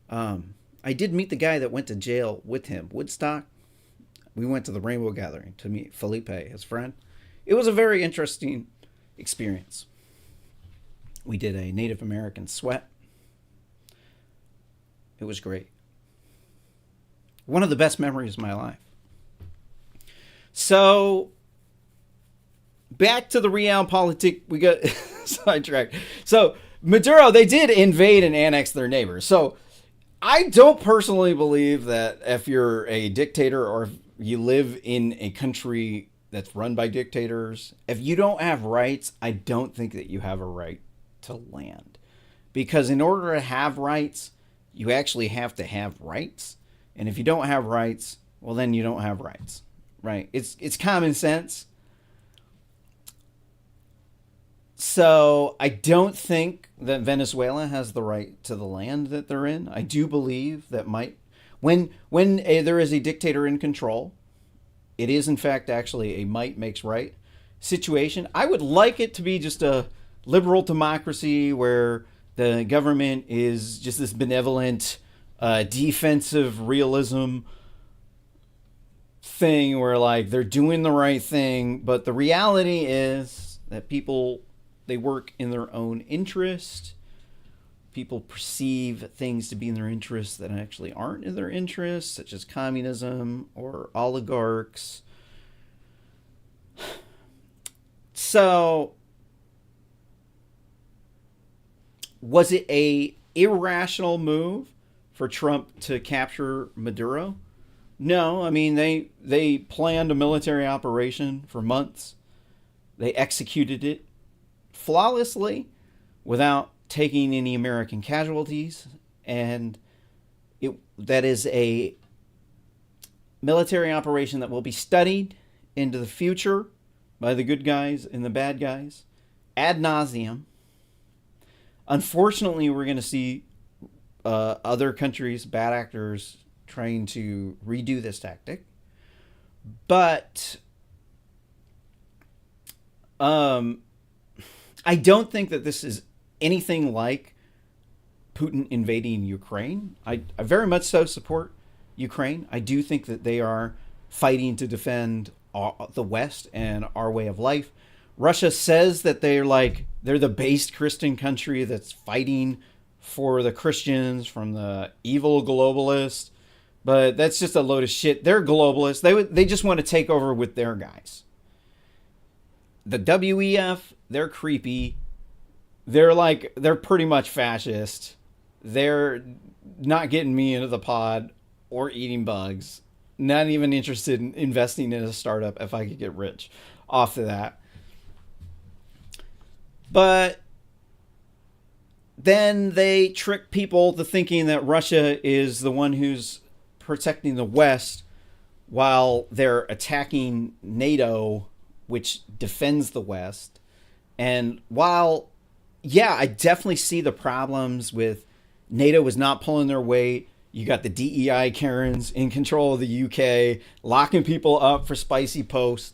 I did meet the guy that went to jail with him, Woodstock. We went to the Rainbow Gathering to meet Felipe, his friend. It was a very interesting experience. We did a Native American sweat. It was great. One of the best memories of my life. So, back to the Realpolitik. We got sidetracked. So, Maduro, they did invade and annex their neighbors. So, I don't personally believe that if you're a dictator or if you live in a country that's run by dictators, if you don't have rights, I don't think that you have a right to land. Because in order to have rights, you actually have to have rights. And if you don't have rights, well, then you don't have rights, right? It's common sense. So I don't think that Venezuela has the right to the land that they're in. I do believe that when there is a dictator in control, it is in fact actually a might makes right situation. I would like it to be just a liberal democracy where the government is just this benevolent, defensive realism thing where like they're doing the right thing, but the reality is that people, they work in their own interest. People perceive things to be in their interest that actually aren't in their interest, such as communism or oligarchs. So, was it a irrational move for Trump to capture Maduro? No, I mean, they planned a military operation for months. They executed it flawlessly without taking any American casualties, and that is a military operation that will be studied into the future by the good guys and the bad guys ad nauseum. Unfortunately, we're going to see other countries, bad actors, trying to redo this tactic. But I don't think that this is anything like Putin invading Ukraine. I very much so support Ukraine. I do think that they are fighting to defend the West and our way of life. Russia says that they're the based Christian country that's fighting for the Christians from the evil globalists, but that's just a load of shit. They're globalists. They just want to take over with their guys. The WEF, they're creepy. They're pretty much fascist. They're not getting me into the pod or eating bugs. Not even interested in investing in a startup if I could get rich off of that. But then they trick people to thinking that Russia is the one who's protecting the West while they're attacking NATO, which defends the West. And while, yeah, I definitely see the problems with NATO is not pulling their weight. You got the DEI Karens in control of the UK, locking people up for spicy posts.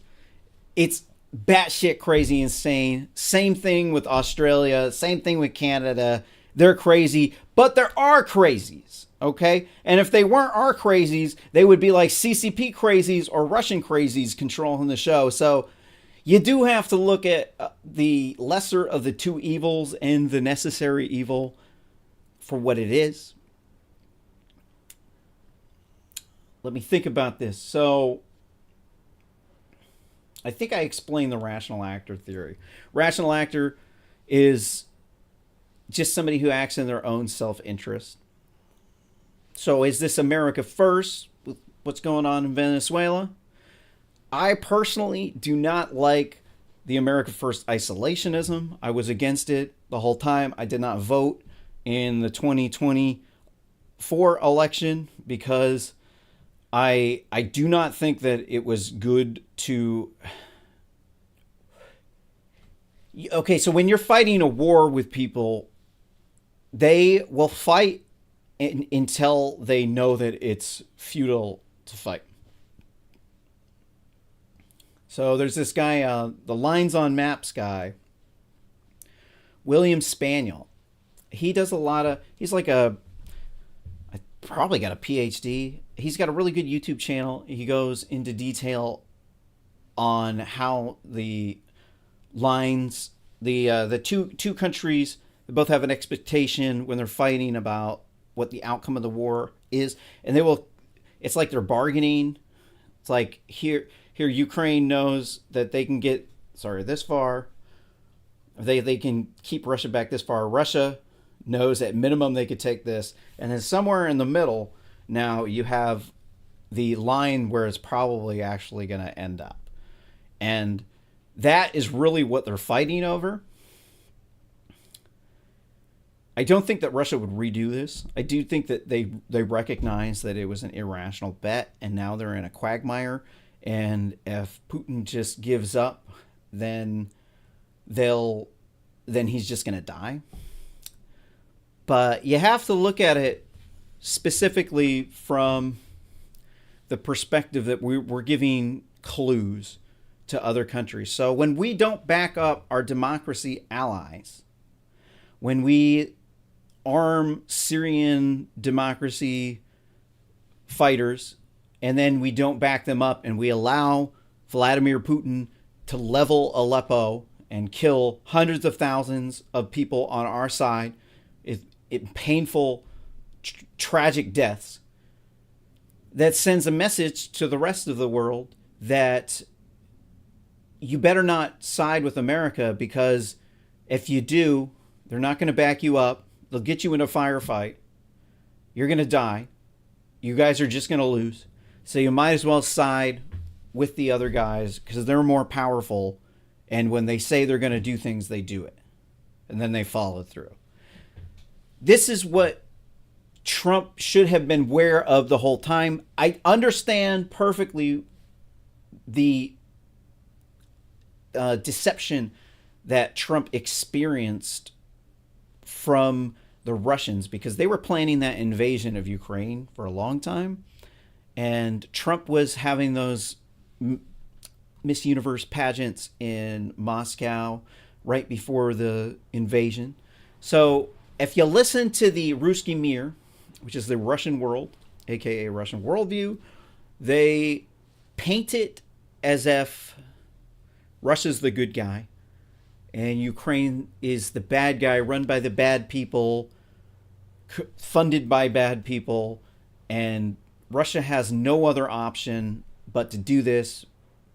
It's batshit crazy insane. Same thing with Australia. Same thing with Canada. They're crazy, but there are crazies, okay? And if they weren't our crazies, they would be like CCP crazies or Russian crazies controlling the show. So you do have to look at the lesser of the two evils and the necessary evil for what it is. Let me think about this. So I think I explained the rational actor theory. Rational actor is just somebody who acts in their own self-interest. So is this America first with what's going on in Venezuela? I personally do not like the America first isolationism. I was against it the whole time. I did not vote in the 2024 election because I do not think that it was good to... Okay, so when you're fighting a war with people, they will fight until they know that it's futile to fight. So there's this guy, the Lines on Maps guy, William Spaniel. He does a lot of... He's like I probably got a PhD. He's got a really good YouTube channel. He goes into detail on how the lines, the two countries, they both have an expectation when they're fighting about what the outcome of the war is, and it's like they're bargaining. It's like here Ukraine knows that they can get this far. They can keep Russia back this far. Russia knows at minimum they could take this, and then somewhere in the middle now you have the line where it's probably actually going to end up, and that is really what they're fighting over. I don't think that Russia would redo this. I do think that they recognize that it was an irrational bet, and now they're in a quagmire, and if Putin just gives up, then he's just going to die. But you have to look at it specifically from the perspective that we're giving clues to other countries. So when we don't back up our democracy allies, when we arm Syrian democracy fighters, and then we don't back them up and we allow Vladimir Putin to level Aleppo and kill hundreds of thousands of people on our side, painful, tragic deaths, that sends a message to the rest of the world that you better not side with America, because if you do, they're not going to back you up. They'll get you in a firefight. You're going to die. You guys are just going to lose. So you might as well side with the other guys because they're more powerful. And when they say they're going to do things, they do it. And then they follow through. This is what Trump should have been aware of the whole time. I understand perfectly the deception that Trump experienced from the Russians, because they were planning that invasion of Ukraine for a long time. And Trump was having those Miss Universe pageants in Moscow right before the invasion. So if you listen to the Ruski Mir, which is the Russian world, aka Russian worldview, they paint it as if Russia's the good guy and Ukraine is the bad guy, run by the bad people, funded by bad people, and Russia has no other option but to do this,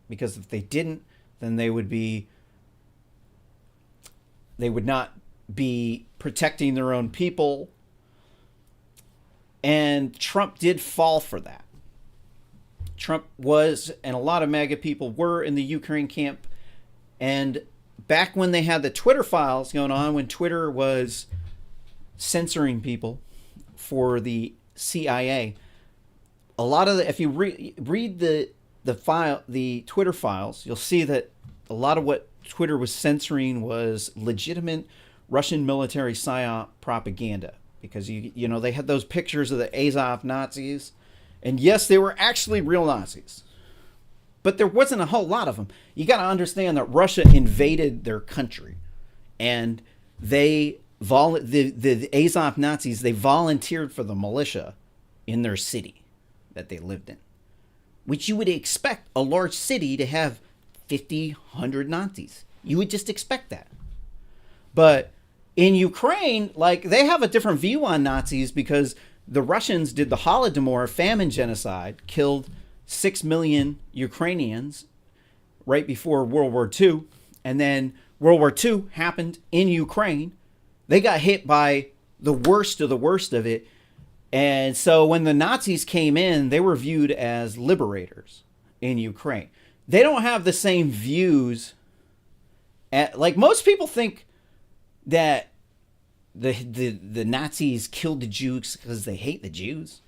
because if they didn't, then they would not be protecting their own people. And Trump did fall for that. Trump was, and a lot of MAGA people were, in the Ukraine camp. And back when they had the Twitter files going on, when Twitter was censoring people for the CIA, a lot of the, if you read the Twitter files, you'll see that a lot of what Twitter was censoring was legitimate Russian military psyop propaganda, because you know they had those pictures of the Azov Nazis, and yes, they were actually real Nazis, but there wasn't a whole lot of them. You got to understand that Russia invaded their country, and the Azov Nazis, they volunteered for the militia in their city that they lived in, which you would expect a large city to have 50, 100 Nazis. You would just expect that. But in Ukraine, like, they have a different view on Nazis, because the Russians did the Holodomor famine genocide, killed 6 million Ukrainians right before World War II. And then World War II happened in Ukraine. They got hit by the worst of it. And so when the Nazis came in, they were viewed as liberators in Ukraine. They don't have the same views. Like, most people think that the Nazis killed the Jews because they hate the Jews.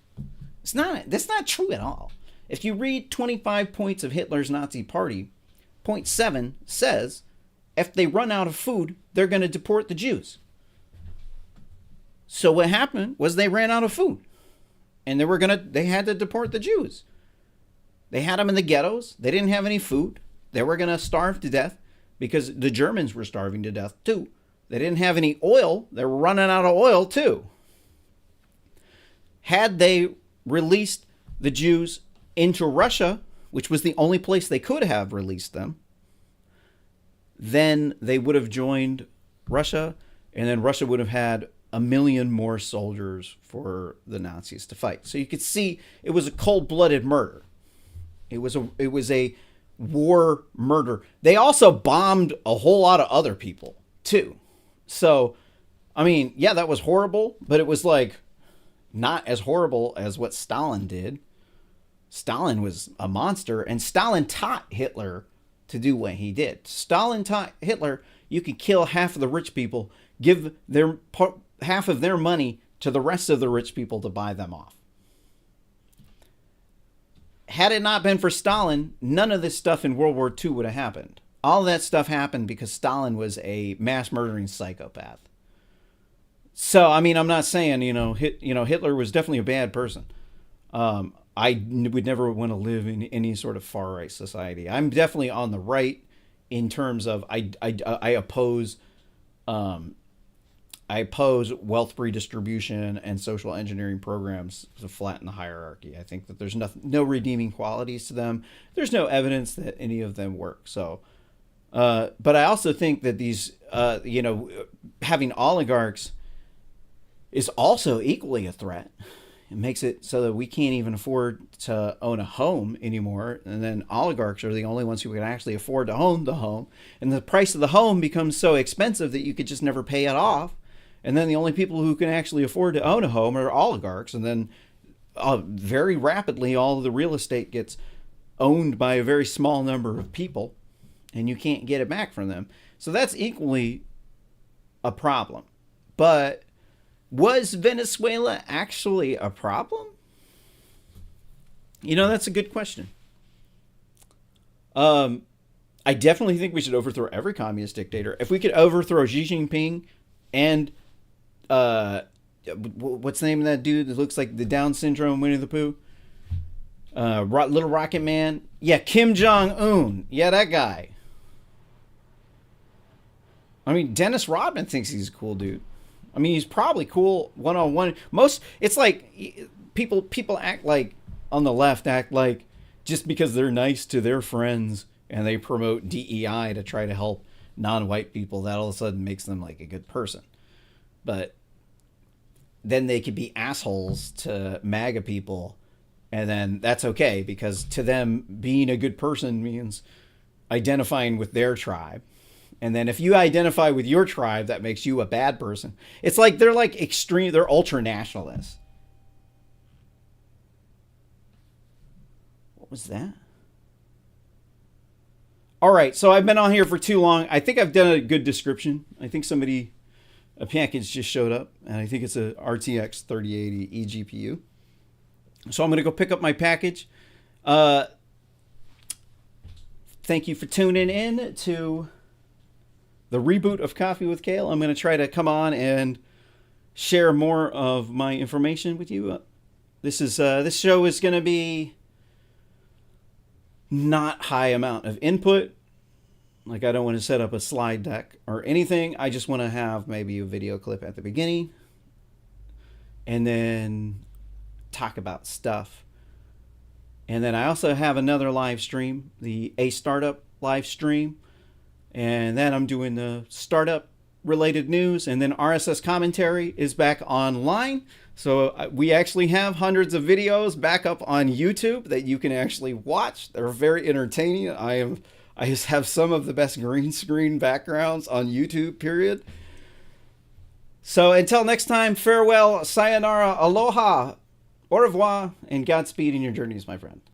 That's not true at all. If you read 25 Points of Hitler's Nazi Party, point 7 says if they run out of food, they're going to deport the Jews. So what happened was they ran out of food, and they had to deport the Jews. They had them in the ghettos. They didn't have any food. They were going to starve to death, because the Germans were starving to death too. They didn't have any oil. They were running out of oil too. Had they released the Jews into Russia, which was the only place they could have released them, then they would have joined Russia, and then Russia would have had 1 million more soldiers for the Nazis to fight. So you could see it was a cold-blooded murder. It was a war murder. They also bombed a whole lot of other people too. So, I mean, yeah, that was horrible, but it was like not as horrible as what Stalin did. Stalin was a monster, and Stalin taught Hitler to do what he did. Stalin taught Hitler you could kill half of the rich people, give half of their money to the rest of the rich people to buy them off. Had it not been for Stalin, none of this stuff in World War II would have happened. All that stuff happened because Stalin was a mass murdering psychopath. So, I mean, I'm not saying, Hitler was definitely a bad person. I would never want to live in any sort of far right society. I'm definitely on the right in terms of I oppose wealth redistribution and social engineering programs to flatten the hierarchy. I think that there's no redeeming qualities to them. There's no evidence that any of them work. So, but I also think that these, having oligarchs is also equally a threat. It makes it so that we can't even afford to own a home anymore. And then oligarchs are the only ones who can actually afford to own the home. And the price of the home becomes so expensive that you could just never pay it off. And then the only people who can actually afford to own a home are oligarchs. And then very rapidly, all of the real estate gets owned by a very small number of people, and you can't get it back from them. So that's equally a problem. But Was Venezuela actually a problem? You know, that's a good question. I definitely think we should overthrow every communist dictator. If we could overthrow Xi Jinping and what's the name of that dude that looks like the Down syndrome Winnie the Pooh? Little Rocket Man. Yeah, Kim Jong-un. Yeah, that guy. I mean, Dennis Rodman thinks he's a cool dude. I mean, he's probably cool one-on-one. It's like people act like, on the left, act like just because they're nice to their friends and they promote DEI to try to help non-white people, that all of a sudden makes them like a good person. But then they could be assholes to MAGA people, and then that's okay, because to them, being a good person means identifying with their tribe. And then if you identify with your tribe, that makes you a bad person. It's like they're like extreme, they're ultra nationalists. What was that? All right, so I've been on here for too long. I think I've done a good description. I think a package just showed up, and I think it's a RTX 3080 eGPU. So I'm going to go pick up my package. Thank you for tuning in to the reboot of Coffee with Cale. I'm going to try to come on and share more of my information with you. This show is going to be not high amount of input. Like, I don't want to set up a slide deck or anything. I just want to have maybe a video clip at the beginning and then talk about stuff. And then I also have another live stream, the AStartup live stream. And then I'm doing the startup related news. And then RSS Commentary is back online. So we actually have hundreds of videos back up on YouTube that you can actually watch. They're very entertaining. I just have some of the best green screen backgrounds on YouTube, period. So until next time, farewell, sayonara, aloha, au revoir, and Godspeed in your journeys, my friend.